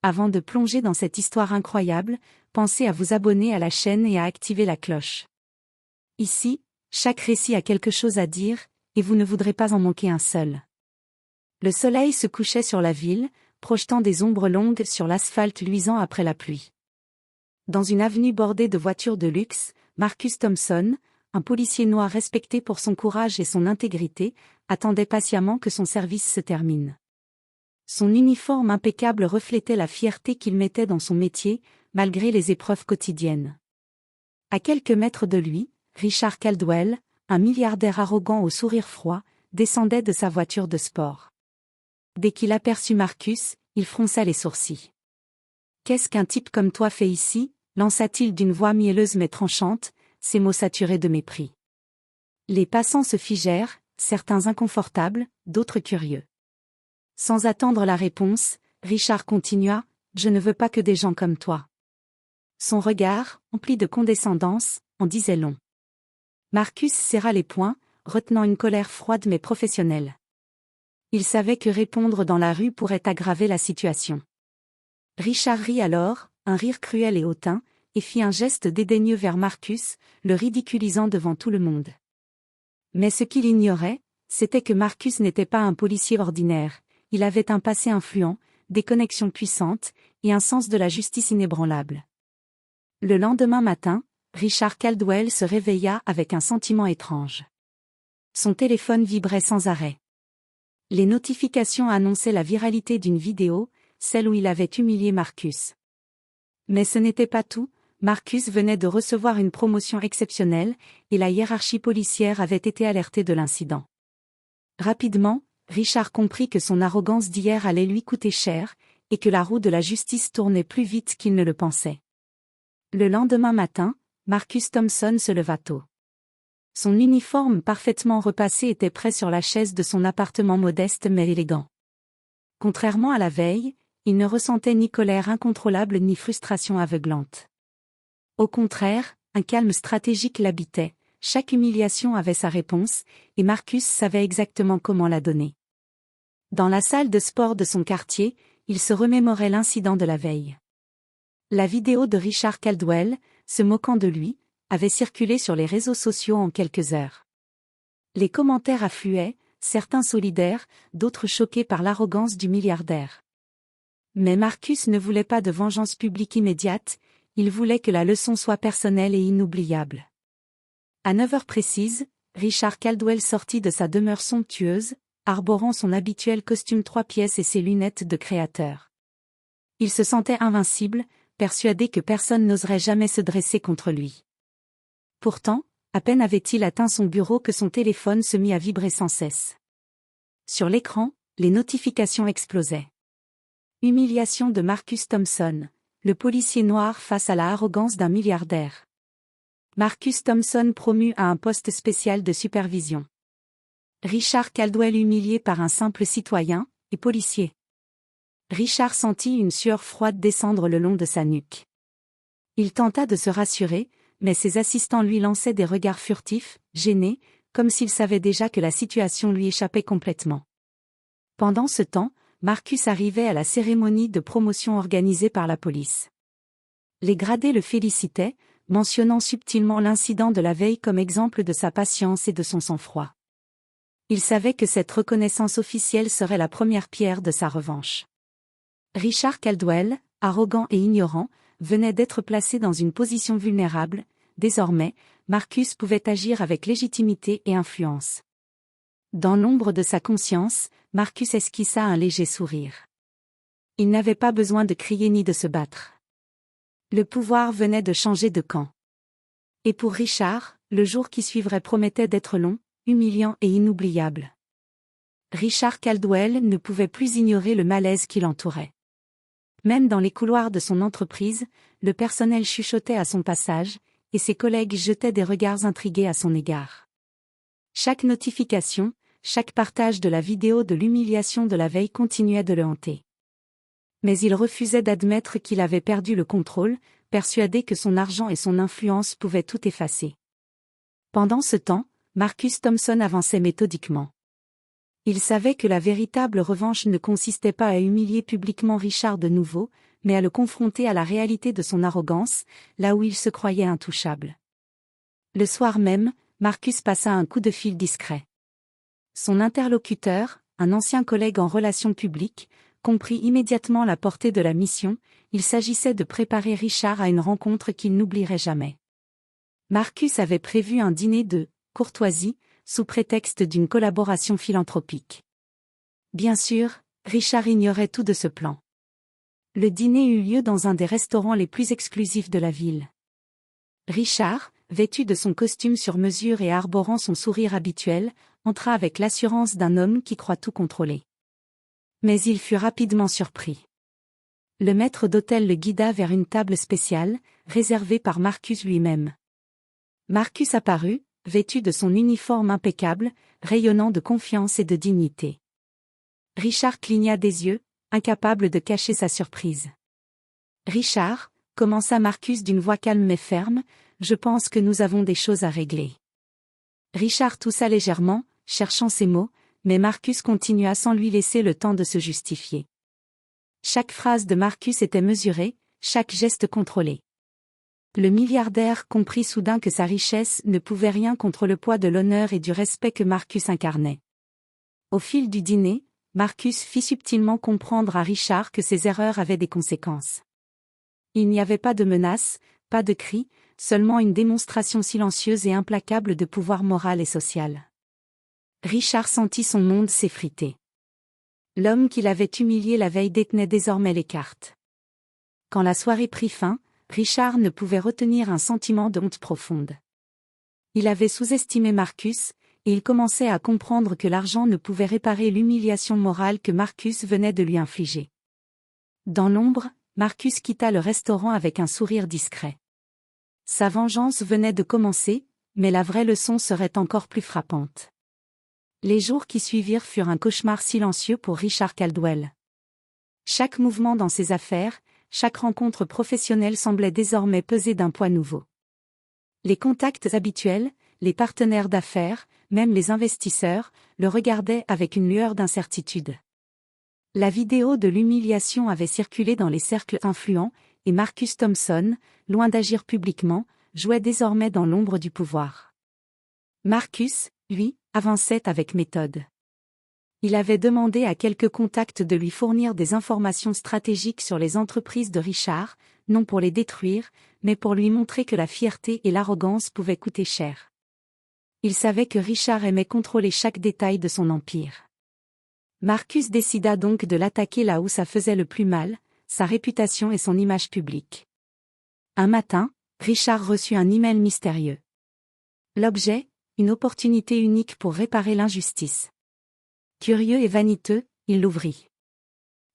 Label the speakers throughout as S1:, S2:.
S1: Avant de plonger dans cette histoire incroyable, pensez à vous abonner à la chaîne et à activer la cloche. Ici, chaque récit a quelque chose à dire, et vous ne voudrez pas en manquer un seul. Le soleil se couchait sur la ville, projetant des ombres longues sur l'asphalte luisant après la pluie. Dans une avenue bordée de voitures de luxe, Marcus Thompson, un policier noir respecté pour son courage et son intégrité, attendait patiemment que son service se termine. Son uniforme impeccable reflétait la fierté qu'il mettait dans son métier, malgré les épreuves quotidiennes. À quelques mètres de lui, Richard Caldwell, un milliardaire arrogant au sourire froid, descendait de sa voiture de sport. Dès qu'il aperçut Marcus, il fronça les sourcils. « Qu'est-ce qu'un type comme toi fait ici ?» lança-t-il d'une voix mielleuse mais tranchante, ses mots saturés de mépris. Les passants se figèrent, certains inconfortables, d'autres curieux. Sans attendre la réponse, Richard continua, « Je ne veux pas que des gens comme toi. » Son regard, empli de condescendance, en disait long. Marcus serra les poings, retenant une colère froide mais professionnelle. Il savait que répondre dans la rue pourrait aggraver la situation. Richard rit alors, un rire cruel et hautain, et fit un geste dédaigneux vers Marcus, le ridiculisant devant tout le monde. Mais ce qu'il ignorait, c'était que Marcus n'était pas un policier ordinaire, il avait un passé influent, des connexions puissantes, et un sens de la justice inébranlable. Le lendemain matin, Richard Caldwell se réveilla avec un sentiment étrange. Son téléphone vibrait sans arrêt. Les notifications annonçaient la viralité d'une vidéo, celle où il avait humilié Marcus. Mais ce n'était pas tout, Marcus venait de recevoir une promotion exceptionnelle, et la hiérarchie policière avait été alertée de l'incident. Rapidement, Richard comprit que son arrogance d'hier allait lui coûter cher, et que la roue de la justice tournait plus vite qu'il ne le pensait. Le lendemain matin, Marcus Thompson se leva tôt. Son uniforme parfaitement repassé était prêt sur la chaise de son appartement modeste mais élégant. Contrairement à la veille, il ne ressentait ni colère incontrôlable ni frustration aveuglante. Au contraire, un calme stratégique l'habitait, chaque humiliation avait sa réponse, et Marcus savait exactement comment la donner. Dans la salle de sport de son quartier, il se remémorait l'incident de la veille. La vidéo de Richard Caldwell, se moquant de lui, avait circulé sur les réseaux sociaux en quelques heures. Les commentaires affluaient, certains solidaires, d'autres choqués par l'arrogance du milliardaire. Mais Marcus ne voulait pas de vengeance publique immédiate, il voulait que la leçon soit personnelle et inoubliable. À 9 heures précises, Richard Caldwell sortit de sa demeure somptueuse, arborant son habituel costume 3 pièces et ses lunettes de créateur. Il se sentait invincible, persuadé que personne n'oserait jamais se dresser contre lui. Pourtant, à peine avait-il atteint son bureau que son téléphone se mit à vibrer sans cesse. Sur l'écran, les notifications explosaient. Humiliation de Marcus Thompson, le policier noir face à la arrogance d'un milliardaire. Marcus Thompson promu à un poste spécial de supervision. Richard Caldwell humilié par un simple citoyen, et policier. Richard sentit une sueur froide descendre le long de sa nuque. Il tenta de se rassurer, mais ses assistants lui lançaient des regards furtifs, gênés, comme s'ils savaient déjà que la situation lui échappait complètement. Pendant ce temps, Marcus arrivait à la cérémonie de promotion organisée par la police. Les gradés le félicitaient, mentionnant subtilement l'incident de la veille comme exemple de sa patience et de son sang-froid. Il savait que cette reconnaissance officielle serait la première pierre de sa revanche. Richard Caldwell, arrogant et ignorant, venait d'être placé dans une position vulnérable. Désormais, Marcus pouvait agir avec légitimité et influence. Dans l'ombre de sa conscience, Marcus esquissa un léger sourire. Il n'avait pas besoin de crier ni de se battre. Le pouvoir venait de changer de camp. Et pour Richard, le jour qui suivrait promettait d'être long, humiliant et inoubliable. Richard Caldwell ne pouvait plus ignorer le malaise qui l'entourait. Même dans les couloirs de son entreprise, le personnel chuchotait à son passage, et ses collègues jetaient des regards intrigués à son égard. Chaque notification, chaque partage de la vidéo de l'humiliation de la veille continuait de le hanter. Mais il refusait d'admettre qu'il avait perdu le contrôle, persuadé que son argent et son influence pouvaient tout effacer. Pendant ce temps, Marcus Thompson avançait méthodiquement. Il savait que la véritable revanche ne consistait pas à humilier publiquement Richard de nouveau, mais à le confronter à la réalité de son arrogance, là où il se croyait intouchable. Le soir même, Marcus passa un coup de fil discret. Son interlocuteur, un ancien collègue en relations publiques, comprit immédiatement la portée de la mission. Il s'agissait de préparer Richard à une rencontre qu'il n'oublierait jamais. Marcus avait prévu un dîner de courtoisie, sous prétexte d'une collaboration philanthropique. Bien sûr, Richard ignorait tout de ce plan. Le dîner eut lieu dans un des restaurants les plus exclusifs de la ville. Richard, vêtu de son costume sur mesure et arborant son sourire habituel, entra avec l'assurance d'un homme qui croit tout contrôler. Mais il fut rapidement surpris. Le maître d'hôtel le guida vers une table spéciale, réservée par Marcus lui-même. Marcus apparut, vêtu de son uniforme impeccable, rayonnant de confiance et de dignité. Richard cligna des yeux, incapable de cacher sa surprise. « Richard », commença Marcus d'une voix calme mais ferme, « je pense que nous avons des choses à régler. » Richard toussa légèrement, cherchant ses mots, mais Marcus continua sans lui laisser le temps de se justifier. Chaque phrase de Marcus était mesurée, chaque geste contrôlé. Le milliardaire comprit soudain que sa richesse ne pouvait rien contre le poids de l'honneur et du respect que Marcus incarnait. Au fil du dîner, Marcus fit subtilement comprendre à Richard que ses erreurs avaient des conséquences. Il n'y avait pas de menaces, pas de cris, seulement une démonstration silencieuse et implacable de pouvoir moral et social. Richard sentit son monde s'effriter. L'homme qui l'avait humilié la veille détenait désormais les cartes. Quand la soirée prit fin, Richard ne pouvait retenir un sentiment de honte profonde. Il avait sous-estimé Marcus, et il commençait à comprendre que l'argent ne pouvait réparer l'humiliation morale que Marcus venait de lui infliger. Dans l'ombre, Marcus quitta le restaurant avec un sourire discret. Sa vengeance venait de commencer, mais la vraie leçon serait encore plus frappante. Les jours qui suivirent furent un cauchemar silencieux pour Richard Caldwell. Chaque mouvement dans ses affaires, chaque rencontre professionnelle semblait désormais peser d'un poids nouveau. Les contacts habituels, les partenaires d'affaires, même les investisseurs, le regardaient avec une lueur d'incertitude. La vidéo de l'humiliation avait circulé dans les cercles influents, et Marcus Thompson, loin d'agir publiquement, jouait désormais dans l'ombre du pouvoir. Marcus, lui, avançait avec méthode. Il avait demandé à quelques contacts de lui fournir des informations stratégiques sur les entreprises de Richard, non pour les détruire, mais pour lui montrer que la fierté et l'arrogance pouvaient coûter cher. Il savait que Richard aimait contrôler chaque détail de son empire. Marcus décida donc de l'attaquer là où ça faisait le plus mal, sa réputation et son image publique. Un matin, Richard reçut un email mystérieux. L'objet, une opportunité unique pour réparer l'injustice. Curieux et vaniteux, il l'ouvrit.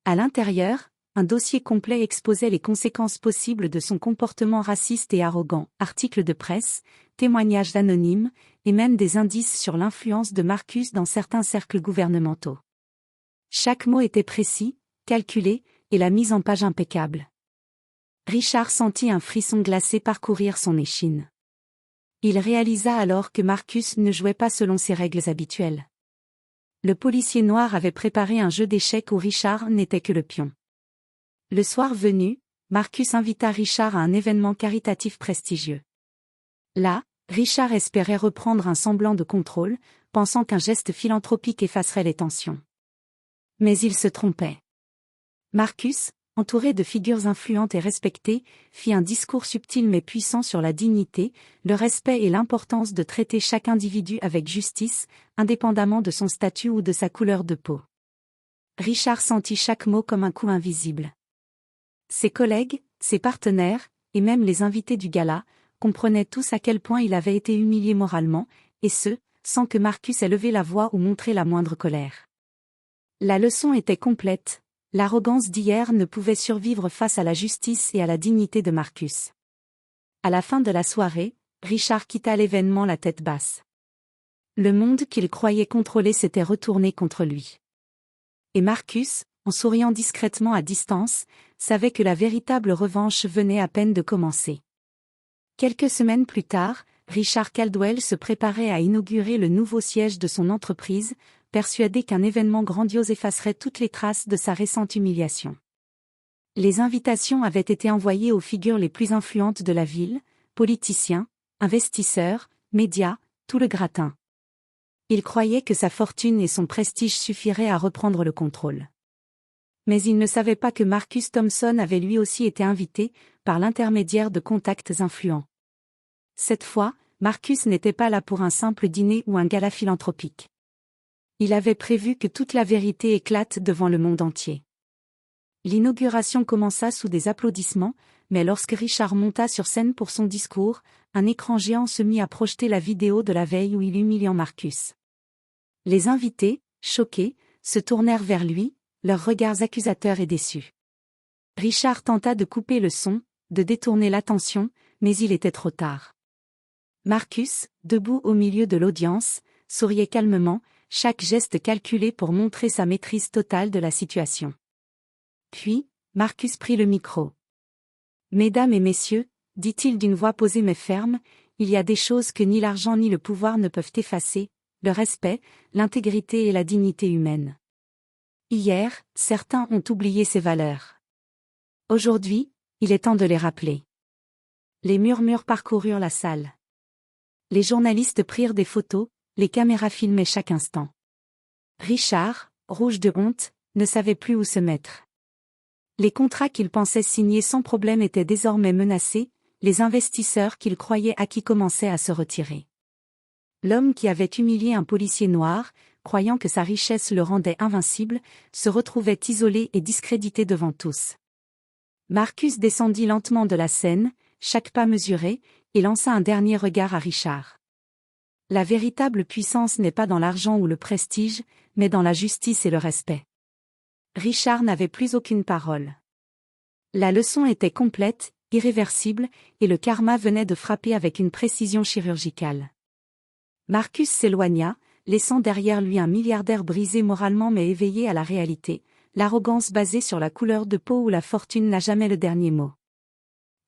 S1: À l'intérieur, un dossier complet exposait les conséquences possibles de son comportement raciste et arrogant, articles de presse, témoignages anonymes, et même des indices sur l'influence de Marcus dans certains cercles gouvernementaux. Chaque mot était précis, calculé, et la mise en page impeccable. Richard sentit un frisson glacé parcourir son échine. Il réalisa alors que Marcus ne jouait pas selon ses règles habituelles. Le policier noir avait préparé un jeu d'échecs où Richard n'était que le pion. Le soir venu, Marcus invita Richard à un événement caritatif prestigieux. Là, Richard espérait reprendre un semblant de contrôle, pensant qu'un geste philanthropique effacerait les tensions. Mais il se trompait. Marcus, entouré de figures influentes et respectées, fit un discours subtil mais puissant sur la dignité, le respect et l'importance de traiter chaque individu avec justice, indépendamment de son statut ou de sa couleur de peau. Richard sentit chaque mot comme un coup invisible. Ses collègues, ses partenaires, et même les invités du gala, comprenaient tous à quel point il avait été humilié moralement, et ce, sans que Marcus ait levé la voix ou montré la moindre colère. La leçon était complète. L'arrogance d'hier ne pouvait survivre face à la justice et à la dignité de Marcus. À la fin de la soirée, Richard quitta l'événement la tête basse. Le monde qu'il croyait contrôler s'était retourné contre lui. Et Marcus, en souriant discrètement à distance, savait que la véritable revanche venait à peine de commencer. Quelques semaines plus tard, Richard Caldwell se préparait à inaugurer le nouveau siège de son entreprise, persuadé qu'un événement grandiose effacerait toutes les traces de sa récente humiliation. Les invitations avaient été envoyées aux figures les plus influentes de la ville, politiciens, investisseurs, médias, tout le gratin. Il croyait que sa fortune et son prestige suffiraient à reprendre le contrôle. Mais il ne savait pas que Marcus Thompson avait lui aussi été invité, par l'intermédiaire de contacts influents. Cette fois, Marcus n'était pas là pour un simple dîner ou un gala philanthropique. Il avait prévu que toute la vérité éclate devant le monde entier. L'inauguration commença sous des applaudissements, mais lorsque Richard monta sur scène pour son discours, un écran géant se mit à projeter la vidéo de la veille où il humiliait Marcus. Les invités, choqués, se tournèrent vers lui, leurs regards accusateurs et déçus. Richard tenta de couper le son, de détourner l'attention, mais il était trop tard. Marcus, debout au milieu de l'audience, souriait calmement, chaque geste calculé pour montrer sa maîtrise totale de la situation. Puis, Marcus prit le micro. « Mesdames et messieurs, dit-il d'une voix posée mais ferme, il y a des choses que ni l'argent ni le pouvoir ne peuvent effacer, le respect, l'intégrité et la dignité humaine. Hier, certains ont oublié ces valeurs. Aujourd'hui, il est temps de les rappeler. » Les murmures parcoururent la salle. Les journalistes prirent des photos, les caméras filmaient chaque instant. Richard, rouge de honte, ne savait plus où se mettre. Les contrats qu'il pensait signer sans problème étaient désormais menacés, les investisseurs qu'il croyait acquis commençaient à se retirer. L'homme qui avait humilié un policier noir, croyant que sa richesse le rendait invincible, se retrouvait isolé et discrédité devant tous. Marcus descendit lentement de la scène, chaque pas mesuré, et lança un dernier regard à Richard. La véritable puissance n'est pas dans l'argent ou le prestige, mais dans la justice et le respect. Richard n'avait plus aucune parole. La leçon était complète, irréversible, et le karma venait de frapper avec une précision chirurgicale. Marcus s'éloigna, laissant derrière lui un milliardaire brisé moralement mais éveillé à la réalité, l'arrogance basée sur la couleur de peau où la fortune n'a jamais le dernier mot.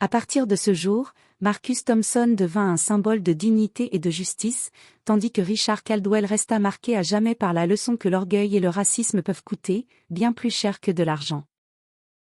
S1: À partir de ce jour, Marcus Thompson devint un symbole de dignité et de justice, tandis que Richard Caldwell resta marqué à jamais par la leçon que l'orgueil et le racisme peuvent coûter, bien plus cher que de l'argent.